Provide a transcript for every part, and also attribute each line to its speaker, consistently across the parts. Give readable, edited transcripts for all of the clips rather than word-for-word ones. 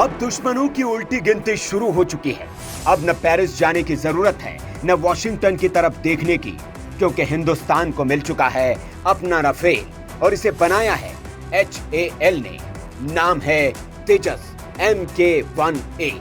Speaker 1: अब दुश्मनों की उल्टी गिनती शुरू हो चुकी है। अब न पेरिस जाने की जरूरत है न वॉशिंगटन की तरफ देखने की, क्योंकि हिंदुस्तान को मिल चुका है अपना राफेल और इसे बनाया है HAL ने। नाम है तेजस MK-1A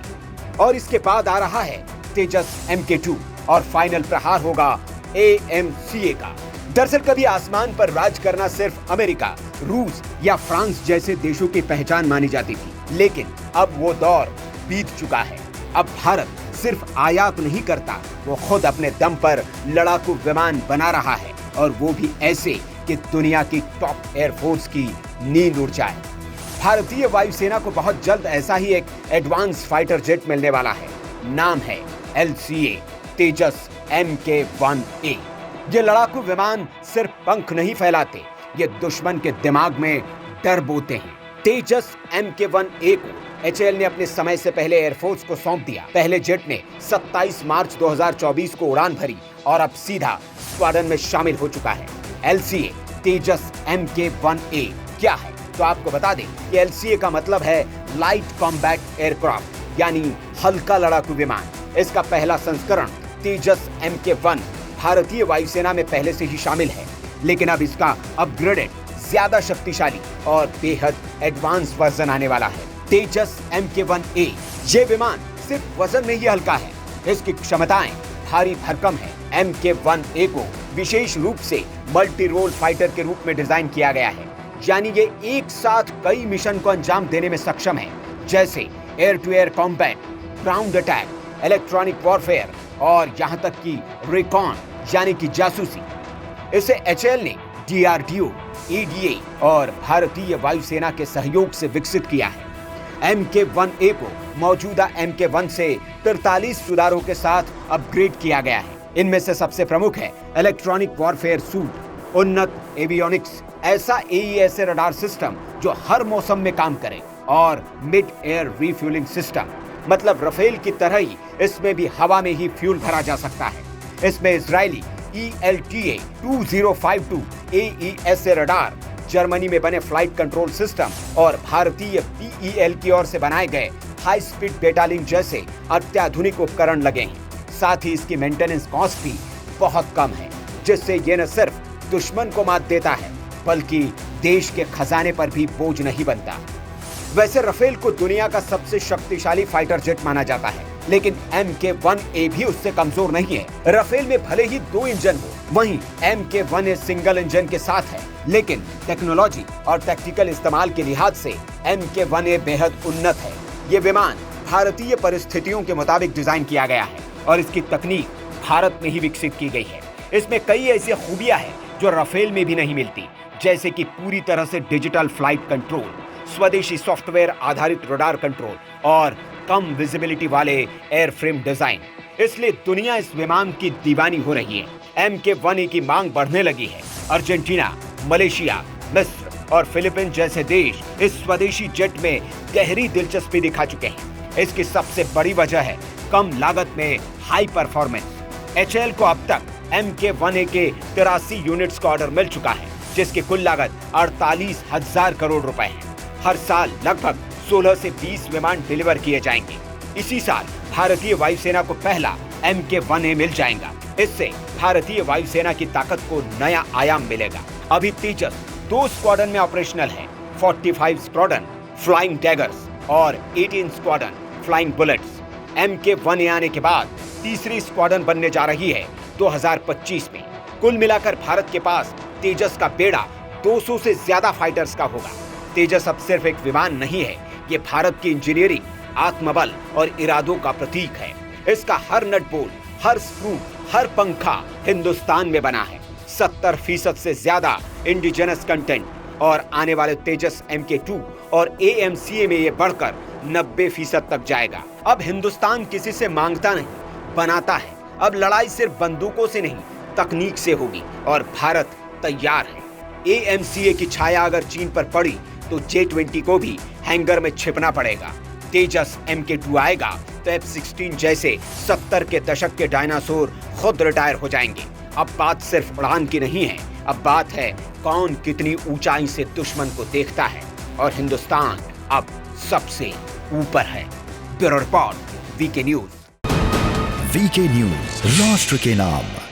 Speaker 1: और इसके बाद आ रहा है तेजस MK-2 और फाइनल प्रहार होगा AMCA का। दरअसल कभी आसमान पर राज करना सिर्फ अमेरिका, रूस या फ्रांस जैसे देशों की पहचान मानी जाती थी, लेकिन अब वो दौर बीत चुका है। अब भारत सिर्फ आयात नहीं करता, वो खुद अपने दम पर लड़ाकू विमान बना रहा है और वो भी ऐसे कि दुनिया की टॉप एयरफोर्स की नींद उड़ जाए। भारतीय वायुसेना को बहुत जल्द ऐसा ही एक एडवांस फाइटर जेट मिलने वाला है। नाम है LCA तेजस MK-1A। ये लड़ाकू विमान सिर्फ पंख नहीं फैलाते, ये दुश्मन के दिमाग में डर बोते हैं। तेजस MK-1A को HAL ने अपने समय से पहले एयरफोर्स को सौंप दिया। पहले जेट ने 27 मार्च 2024 को उड़ान भरी और अब सीधा स्क्वाड्रन में शामिल हो चुका है। LCA तेजस MK-1A क्या है तो आपको बता दें कि LCA का मतलब है लाइट कॉम्बैट एयरक्राफ्ट, यानी हल्का लड़ाकू विमान। इसका पहला संस्करण तेजस MK-1 भारतीय वायुसेना में पहले से ही शामिल है, लेकिन अब इसका अपग्रेडेड, ज्यादा शक्तिशाली और बेहद एडवांस वर्जन आने वाला है, तेजस MK-1A। ये विमान सिर्फ वजन में ही हल्का है, इसकी क्षमताएं भारी भरकम है। MK-1A को विशेष रूप से मल्टी रोल फाइटर के रूप में डिजाइन किया गया है, यानी ये एक साथ कई मिशन को अंजाम देने में सक्षम है, जैसे air to air combat, ground attack, electronic warfare और यहां तक कि रिकॉन यानी कि जासूसी। इसे HAL ने DRDO, EDA और भारतीय वायुसेना के सहयोग से विकसित किया है। MK-1A को मौजूदा MK-1 से 43 सुधारों के साथ अपग्रेड किया गया है। इनमें से सबसे प्रमुख है इलेक्ट्रॉनिक वॉरफेयर सूट, उन्नत एवियोनिक्स, ऐसा AESA रडार सिस्टम जो हर मौसम में काम करे, और मिड एयर रिफ्यूलिंग सिस्टम, मतलब राफेल की तरह ही इसमें भी हवा में ही फ्यूल भरा जा सकता है। इसमें Israeli ELTA 2052 AESA radar, Germany में बने फ्लाइट कंट्रोल सिस्टम और भारतीय PEL की ओर से बनाए गए हाई स्पीड डेटा लिंक जैसे अत्याधुनिक उपकरण लगे हैं। साथ ही इसकी मेंटेनेंस कॉस्ट भी बहुत कम है, जिससे ये न सिर्फ दुश्मन को मात देता है बल्कि देश के खजाने पर भी बोझ नहीं बनता। वैसे राफेल को दुनिया का सबसे शक्तिशाली फाइटर जेट माना जाता है, लेकिन MK-1A भी उससे कमजोर नहीं है। राफेल में भले ही 2 इंजन हो, वहीं MK-1A सिंगल इंजन के साथ है, लेकिन टेक्नोलॉजी और टैक्टिकल इस्तेमाल के लिहाज से MK-1A बेहद उन्नत है। ये विमान भारतीय परिस्थितियों के मुताबिक डिजाइन किया गया है और इसकी तकनीक भारत में ही विकसित की गई है। इसमें कई ऐसी खूबियां हैं जो राफेल में भी नहीं मिलती, जैसे कि पूरी तरह से डिजिटल फ्लाइट कंट्रोल, स्वदेशी सॉफ्टवेयर आधारित रडार कंट्रोल और कम विजिबिलिटी वाले एयरफ्रेम डिजाइन। इसलिए दुनिया इस विमान की दीवानी हो रही है। MK-1A की मांग बढ़ने लगी है। अर्जेंटीना, मलेशिया, मिस्र और फिलीपींस जैसे देश इस स्वदेशी जेट में गहरी दिलचस्पी दिखा चुके हैं। इसकी सबसे बड़ी वजह है कम लागत में हाई परफॉर्मेंस। HAL को अब तक MK-1A के 83 यूनिट्स का ऑर्डर मिल चुका है, जिसकी कुल लागत 48,000 करोड़ रुपए है। हर साल लगभग 16 से 20 विमान डिलीवर किए जाएंगे। इसी साल भारतीय वायुसेना को पहला MK-1A मिल जाएगा। इससे भारतीय वायुसेना की ताकत को नया आयाम मिलेगा। अभी तेजस 2 स्क्वाड्रन में ऑपरेशनल है, 45 स्क्वाड्रन फ्लाइंग डैगर्स और 18 स्क्वाड्रन फ्लाइंग बुलेट्स। MK-1A आने के बाद तीसरी स्क्वाड्रन बनने जा रही है 2025 में। कुल मिलाकर भारत के पास तेजस का बेड़ा 200 से ज्यादा फाइटर्स का होगा। तेजस अब सिर्फ एक विमान नहीं है, ये भारत की इंजीनियरिंग, आत्मबल और इरादों का प्रतीक है। इसका हर नट बोल्ट, हर स्क्रू, हर पंखा हिंदुस्तान में बना है। 70% से ज्यादा इंडिजिनस कंटेंट और आने वाले तेजस MK-2 और AMCA में ये बढ़कर 90% तक जाएगा। अब हिंदुस्तान किसी से मांगता नहीं, बनाता है। अब लड़ाई सिर्फ बंदूकों से नहीं, तकनीक से होगी और भारत तैयार है। AMCA की छाया अगर चीन पर पड़ी तो J-20 को भी हैंगर में छिपना पड़ेगा। तेजस MK-2 आएगा तो F-16 जैसे 70 के दशक के डायनासोर खुद रिटायर हो जाएंगे। अब बात सिर्फ उड़ान की नहीं है, अब बात है कौन कितनी ऊंचाई से दुश्मन को देखता है। और हिंदुस्तान अब सबसे ऊपर है। Bureau report, VK news.
Speaker 2: VK news, राष्ट्र के नाम।